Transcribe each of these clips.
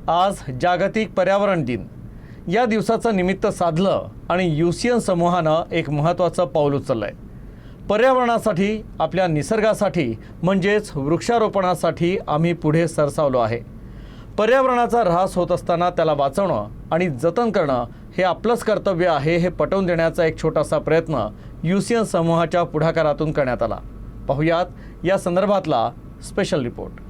आज जागतिक पर्यावरण दिन। या दिवसाचं निमित्त साधलं आणि UCN समूहानं एक महत्त्वाचं पाऊल उचललंय। पर्यावरणासाठी, आपल्या निसर्गासाठी म्हणजेच वृक्षारोपणासाठी आम्ही पुढे सरसावलो आहे। पर्यावरणाचा ऱ्हास होत असताना त्याला वाचवणं आणि जतन करणं हे आपलंच कर्तव्य आहे हे पटवून देण्याचा एक छोटासा प्रयत्न UCN समूहाच्या पुढाकारातून करण्यात आला। पाहुयात या संदर्भातला स्पेशल रिपोर्ट।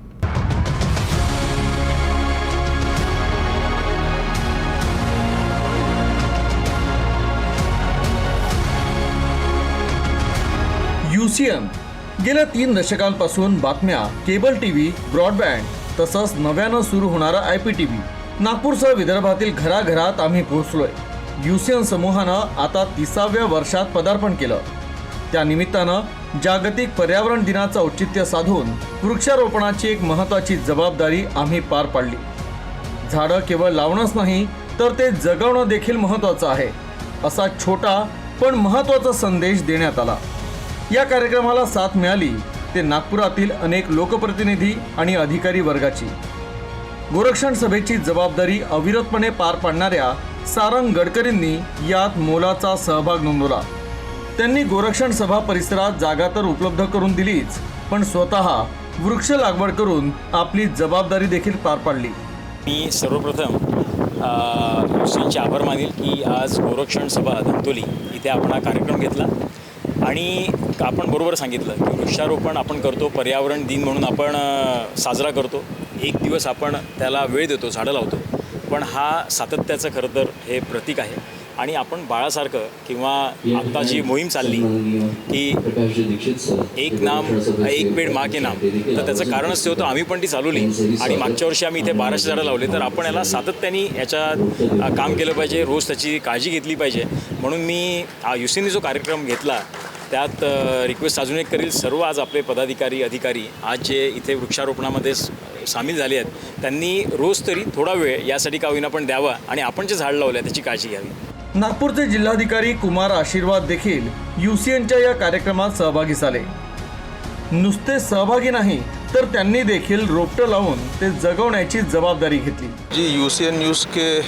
UCN गेल्या 3 दशकांपासून बातम्या, केबल टीव्ही, ब्रॉडबँड तसंच नव्यानं सुरू होणारा IPTV नागपूरसह विदर्भातील घराघरात आम्ही पोहोचलोय। UCN समूहानं आता 30व्या वर्षात पदार्पण केलं। त्या निमित्तानं जागतिक पर्यावरण दिनाचं औचित्य साधून वृक्षारोपणाची एक महत्त्वाची जबाबदारी आम्ही पार पाडली। झाडं केवळ लावणंच नाही तर ते जगवणं देखील महत्त्वाचं आहे, असा छोटा पण महत्त्वाचा संदेश देण्यात आला। या कार्यक्रमाला साथ मिळाली ते नागपुरातील अनेक लोकप्रतिनिधी आणि अधिकारी वर्गाची। गोरक्षण सभेची जबाबदारी अविरतपणे पार पाडणाऱ्या सारंग गडकरींनी यात मोलाचा सहभाग नोंदवला। त्यांनी गोरक्षण सभा परिसरात जागा तर उपलब्ध करून दिलीच, पण स्वतः वृक्ष लागवड करून आपली जबाबदारी देखील पार पाडली। मी सर्वप्रथम UCNचे आभार मानेल की आज गोरक्षण सभा धंतोली इथे आपण हा कार्यक्रम घेतला आणि आपण बरोबर सांगितलं की वृक्षारोपण आपण करतो, पर्यावरण दिन म्हणून आपण साजरा करतो, एक दिवस आपण त्याला वेळ देतो, झाडं लावतो, पण हा सातत्याचं खरं तर हे प्रतीक आहे। आणि आपण बाळासारखं किंवा आता जी मोहीम चालली की एक नाम एक पेड माँ के नाम, तर त्याचं कारणच ते होतं आम्ही पण ती चालवली आणि मागच्या वर्षी आम्ही इथे 1200 झाडं लावले। तर आपण याला सातत्याने याच्यात काम केलं पाहिजे, रोज त्याची काळजी घेतली पाहिजे। म्हणून मी UCNने जो कार्यक्रम घेतला त्यात रिक्वेस्ट अजून एक करील, सर्व आज आपले पदाधिकारी अधिकारी आज जे इथे वृक्षारोपणामध्ये सामील झाले आहेत त्यांनी रोज तरी थोडा वेळ यासाठी का होईना पण द्यावा आणि आपण जे झाड लावलं त्याची काळजी घ्यावी। नागपूरचे जिल्हाधिकारी कुमार आशीर्वाद देखील UCNच्या या कार्यक्रमात सहभागी झाले। नुसते सहभागी नाही तर त्यांनी देखील रोपटं लावून ते जगवण्याची जबाबदारी घेतली। जी UCN न्यूज़ के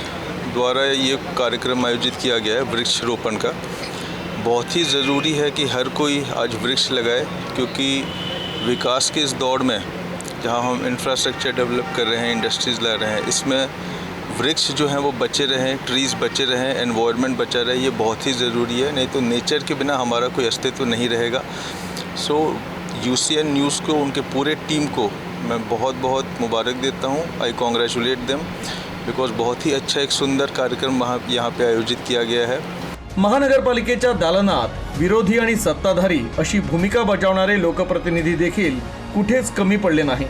द्वारा ये कार्यक्रम आयोजित किया गया है वृक्षारोपण का। बहुत ही ज़रूरी है कि हर कोई आज वृक्ष लगाए, क्योंकि विकास के इस दौर में जहाँ हम इंफ्रास्ट्रक्चर डेवलप कर रहे हैं, इंडस्ट्रीज़ ला रहे हैं, इसमें वृक्ष जो हैं वो बचे रहें, ट्रीज़ बचे रहें, एनवायरनमेंट बचा रहे, ये बहुत ही ज़रूरी है। नहीं तो नेचर के बिना हमारा कोई अस्तित्व नहीं रहेगा। सो UCN न्यूज़ को, उनके पूरे टीम को मैं बहुत बहुत मुबारक देता हूँ। आई कॉन्ग्रेचुलेट देम बिकॉज बहुत ही अच्छा एक सुंदर कार्यक्रम यहाँ पे आयोजित किया गया है। महानगरपालिकेच्या दालनात विरोधी आणि सत्ताधारी अशी भूमिका बजावणारे लोकप्रतिनिधी देखील कुठेच कमी पडले नाही।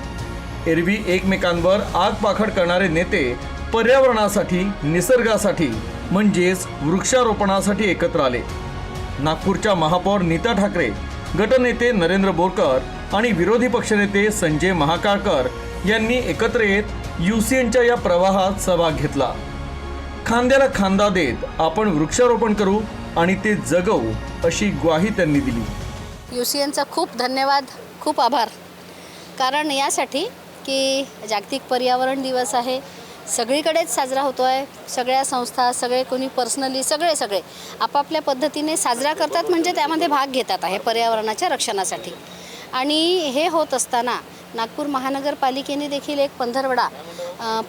एरवी एकमेकांवर आगपाखड करणारे नेते पर्यावरणासाठी, निसर्गासाठी म्हणजेच वृक्षारोपणासाठी एकत्र आले। नागपूरच्या महापौर नीता ठाकरे, गटनेते नरेंद्र बोरकर आणि विरोधी पक्षनेते संजय महाकाळकर यांनी एकत्र येत UCNच्या या प्रवाहात सहभाग घेतला। खांद्याला खांदा देत आपण वृक्षारोपण करू आणि ते जगवू अशी ग्वाही त्यांनी दिली। UCNचा खूप धन्यवाद, खूप आभार। कारण यासाठी की जागतिक पर्यावरण दिवस आहे, सगळीकडेच साजरा होतो आहे। सगळ्या संस्था, सगळे कोणी पर्सनली सगळे आपापल्या पद्धतीने साजरा करतात, म्हणजे त्यामध्ये भाग घेतात आहे पर्यावरणाच्या रक्षणासाठी। आणि हे होत असताना नागपूर महानगरपालिकेने देखील एक पंधरवडा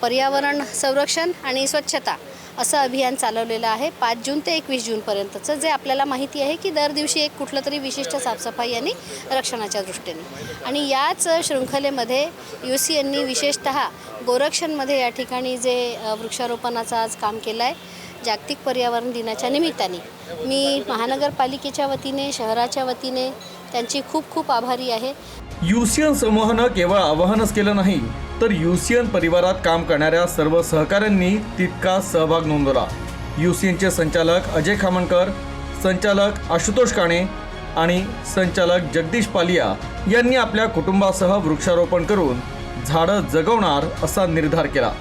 पर्यावरण संरक्षण आणि स्वच्छता असं अभियान चालवलेलं आहे 5 जून ते 21 जूनपर्यंतचं, जे आपल्याला माहिती आहे की दर दिवशी एक कुठलं तरी विशिष्ट साफसफाई आणि रक्षणाच्या दृष्टीने। आणि याच शृंखलेमध्ये UCNनी विशेषतः गोरक्षणमध्ये या ठिकाणी जे वृक्षारोपणाचं आज काम केलं आहे जागतिक पर्यावरण दिनाच्या निमित्ताने, मी महानगरपालिकेच्या वतीने, शहराच्या वतीने त्यांची खूप खूप आभारी आहे। UCN समूहानं केवळ आवाहनच केलं नाही तर UCN परिवारात काम करणाऱ्या सर्व सहकाऱ्यांनी तितका सहभाग नोंदवला। UCNचे संचालक अजय खामणकर, संचालक आशुतोष काणे आणि संचालक जगदीश पालिया यांनी आपल्या कुटुंबासह वृक्षारोपण करून झाडं जगवणार असा निर्धार केला।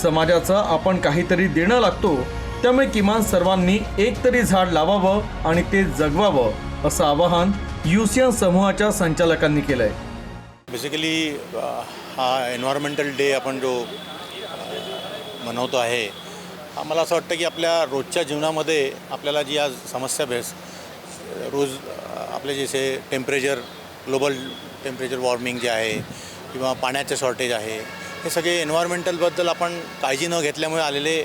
समाजाचं आपण काहीतरी देणं लागतो, त्यामुळे किमान सर्वांनी एक तरी झाड लावावं आणि ते जगवावं असं आवाहन UCN समूहाच्या संचालकांनी केलं आहे। बेसिकली हा एन्व्हायरमेंटल डे आपण जो मनवतो आहे, मला असं वाटतं की आपल्या रोजच्या जीवनामध्ये आपल्याला जी आज समस्या रोज आपले जसे टेम्परेचर, ग्लोबल टेम्परेचर वॉर्मिंग जे आहे किंवा पाण्याचे शॉर्टेज आहे, हे सगळे एन्व्हायरमेंटलबद्दल आपण काळजी न घेतल्यामुळे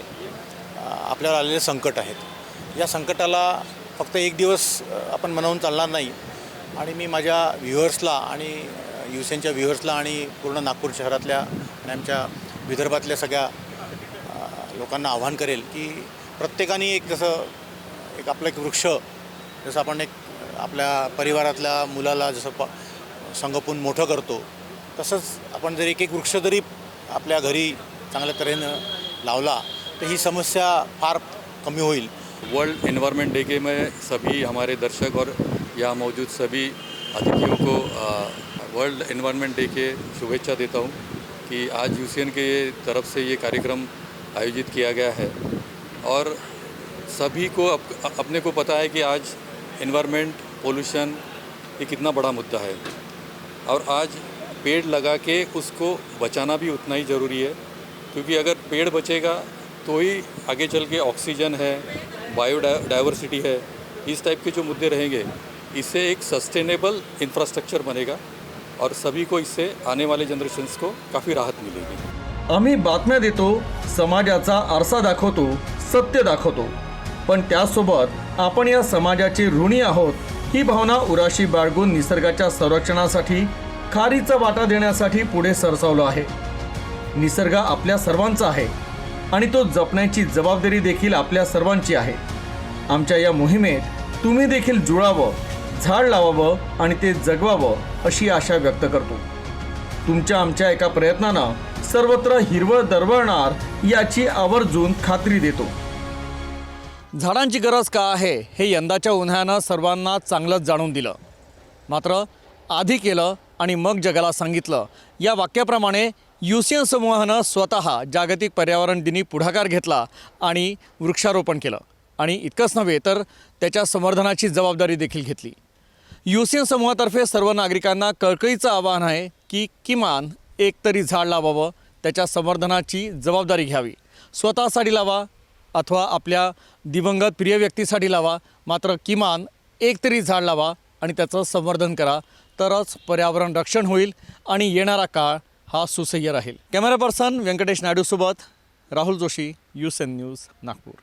आपल्याला आलेले संकट आहेत. या संकटाला फक्त एक दिवस आपण मनवून चालणार नाही. आणि मी माझ्या व्ह्युअर्सला आणि युसेनच्या व्ह्युअर्सला आणि पूर्ण नागपूर शहरातल्या आणि आमच्या विदर्भातल्या सगळ्या लोकांना आव्हान करेल की प्रत्येकाने एक आपलं एक वृक्ष, जसं आपण एक आपल्या परिवारातल्या मुलाला जसं संगोपन मोठं करतो, तसंच आपण जर एक वृक्ष जरी आपल्या घरी चांगल्या तऱ्हेनं लावला तर ही समस्या फार कमी होईल. वर्ल्ड एनवायरनमेंट डे के मैं सभी हमारे दर्शक और यहाँ मौजूद सभी अतिथियों को वर्ल्ड एनवायरनमेंट डे के शुभेच्छा देता हूँ कि आज यूसीएन के तरफ से ये कार्यक्रम आयोजित किया गया है और सभी को अपने को पता है कि आज एनवायरनमेंट पोल्यूशन ये कितना बड़ा मुद्दा है और आज पेड़ लगा के उसको बचाना भी उतना ही ज़रूरी है, क्योंकि अगर पेड़ बचेगा तो ही आगे चल के ऑक्सीजन है, बायोडाइवर्सिटी है, इस टाइप के जो मुद्दे रहेंगे, इससे एक सस्टेनेबल इंफ्रास्ट्रक्चर बनेगा और सभी को इससे आने वाले जनरेशन्स को काफ़ी राहत मिलेगी. आम्ही बातम्या देतो, समाजाचा आरसा दाखवतो, सत्य दाखवतो, पण त्यासोबत आपण या समाजाचे ऋणी आहोत ही भावना उराशी बाळगून निसर्गाच्या संरक्षणासाठी खारीचा वाटा देण्यासाठी पुढे सरसावलो आहे. निसर्ग आपल्या सर्वांचा आहे आणि तो जपण्याची जबाबदारी देखील आपल्या सर्वांची आहे. आमच्या या मोहिमेत तुम्ही देखील जुळावं, झाड लावावं आणि ते जगवावं अशी आशा व्यक्त करतो. तुमच्या आमच्या एका प्रयत्नानं सर्वत्र हिरवळ दरवळणार याची आवर्जून खात्री देतो. झाडांची गरज का आहे हे यंदाच्या उन्हाळ्यानं सर्वांना चांगलंच जाणून दिलं. मात्र आधी केलं आणि मग जगाला सांगितलं या वाक्याप्रमाणे यूसीएन समूहानं स्वतः जागतिक पर्यावरण दिनी पुढाकार घेतला आणि वृक्षारोपण केलं. आणि इतकंच नव्हे तर त्याच्या संवर्धनाची जबाबदारी देखील घेतली. यूसीएन समूहातर्फे सर्व नागरिकांना कळकळीचं आवाहन आहे की किमान एक तरी झाड लावावं, त्याच्या संवर्धनाची जबाबदारी घ्यावी. स्वतःसाठी लावा अथवा आपल्या दिवंगत प्रिय व्यक्तीसाठी लावा, मात्र किमान एक तरी झाड लावा आणि त्याचं संवर्धन करा, तरच पर्यावरण रक्षण होईल आणि येणारा काळ हा सुसह्य राहील. कॅमेरा पर्सन व्यंकटेश नायडूसोबत राहुल जोशी, यूसेन न्यूज, नागपूर.